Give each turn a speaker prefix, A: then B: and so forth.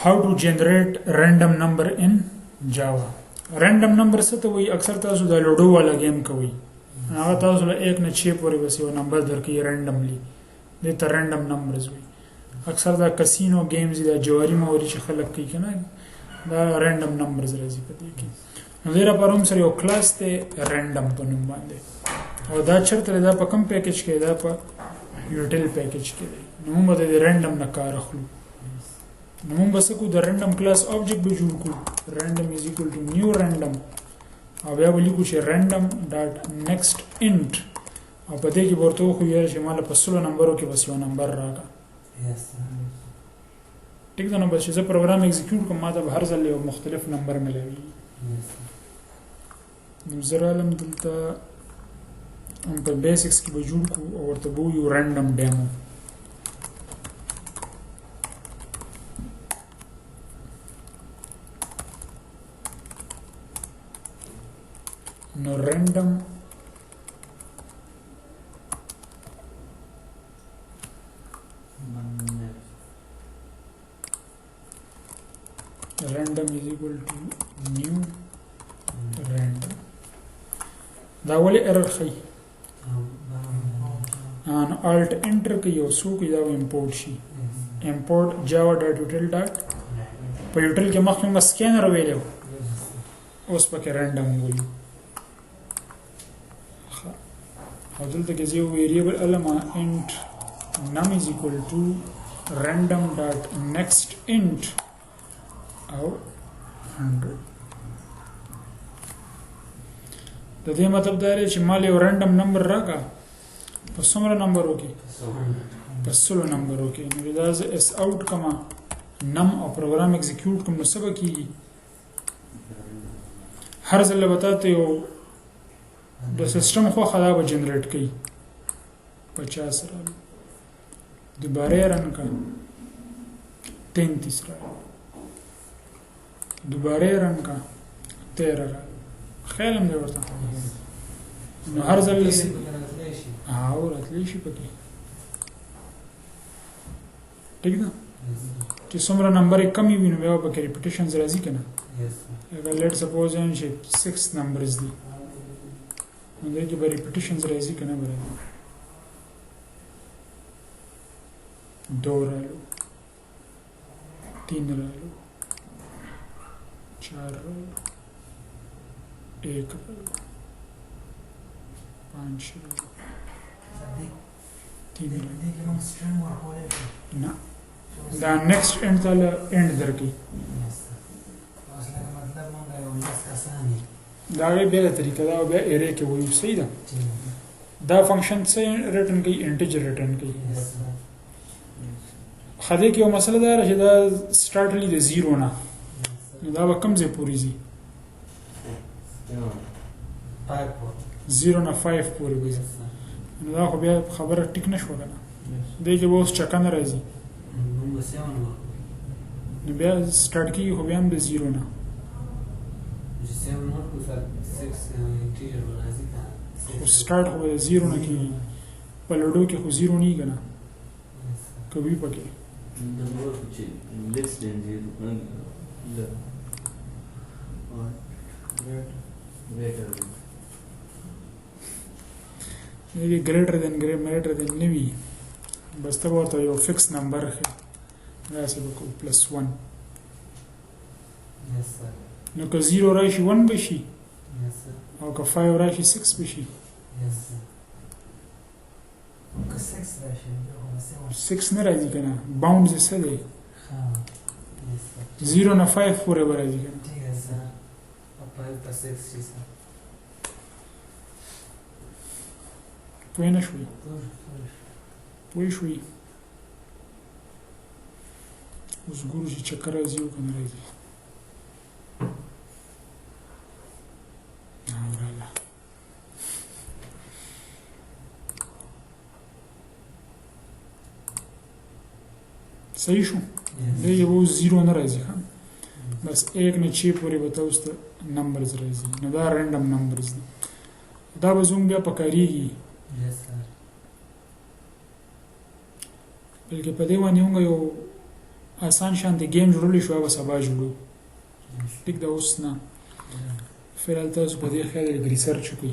A: how to generate random number in Java. random number څه ته وایي؟ اکثر تاسو د لوډو والا گیم کوي، هغه تاسو له 1 نه 6 پورې بس یو نمبر درکوي رینډملی، دې ته رینډم نمبرز وایي. اکثر دا کسینو گیمز دا جواری موري چې خلک کوي کنه دا رینډم نمبرز راځي په دې کې. نو دې لپاره هم سره یو کلاس ته رینډم په نوم باندې، او دا چرته دا په کوم پیکیج کې؟ دا په یوټیل پیکیج کې دی. نو موږ د رینډم نه کار اخلو. نو موږ بس کو د رینډم کلاس آبجیکټ به جوړ کړو، random is equal to new random، او بیا ولیکو چې random dot next int، او په دې کې ورته خو یې چې مال په 16 نمبرو کې بس یو نمبر راغی. ټیک ده. نو بس چې زه پروګرام ایگزیکیوټ کوم ما ته هر ځل یو مختلف نمبر ملوي. نو زه رالم دلته هم په بیسکس کې به جوړ کړو او ورته به یو random demo. No random is equal to new random. دا ولې error خي؟ ان alt enter کې یو څو کې دا import شي، import java.util. په util کې مخکې موږ scanner ویلو، اوس پکې random ویلو. او دلته کې یو ویریبل علما int num is equal to random dot next int او 100. د دې مطلب دا دی چې مال یو random نمبر راکا په څومره نمبرو کې؟ په 16 نمبرو کې. نو دا زه اس اوټ کما num او پروګرام ایگزیکیوټ کوم نو سبا کیږي هر ځل وتاته یو د سیستم خو خراب جنریټ کړي 50 را دوباره رن کا 33 را دوباره رن کا 13 را خیالم دی ورته. نو هر ځل لسی او راتلی شي پکې. ٹھیک ده چې څومره نمبر کمی وي نو بیا پکې ریپیټیشنز راځي کنه. اگر لیټ سپوز ان چې 6 نمبرز دي نو دې کې به ریپیټیشنز راځي کنه. برابر 2 رالو 3 رالو 4 رالو 1 رالو 5 رالو 3 نه دا نیکسٹ اینڈ تاله اینڈ درکې دا غي بل طریقه دا بیا ارے کې وایو. صحیح ده. دا فنکشن څه ریټرن کوي؟ انټیجر ریټرن کوي. خدای کې یو مسله دا چې دا سٹارټلی د 0 نه نو دا به کوم ځای پورې ځي؟ 0 نه 5 پورې وځي. نو دا خو بیا خبره ټیک نشو کنه. دې کې اوس چکن راځي نو بیا سٹارټ کیږي خو بیا هم د 0 نه خو سٹارټ خو د 0 نه کیږي. په لوډو کې خو 0 نه کنه کوي پکې maybe greater than نوي بس ته ورته یو فکس نمبر خې راسي بکو +1 نو که 0 راشي 1 بشي او که 5 راشي 6 بشي 6 نه راځي کنه. باونډز څه دی؟ 0 نه 5 پورې به راځي کنه. پوه نه شوي؟ پوه شوي؟ اوس ګورو چې چکر راځي او که نه راځي. صحیح شو؟ دی یو 0 نه راځي ښه بس 1 نه 6 پورې به تاسو ته نمبرز راځي. نو دا رینډم نمبرز دي. دا به زموږ بیا پکارېږي بلکې په دې باندې موږ یو آسان شانتي گیم جوړولی شو هغه سبا جوړو ټیک دا اوس نه فعل تاسو په دې خیال ریسرچ وکړئ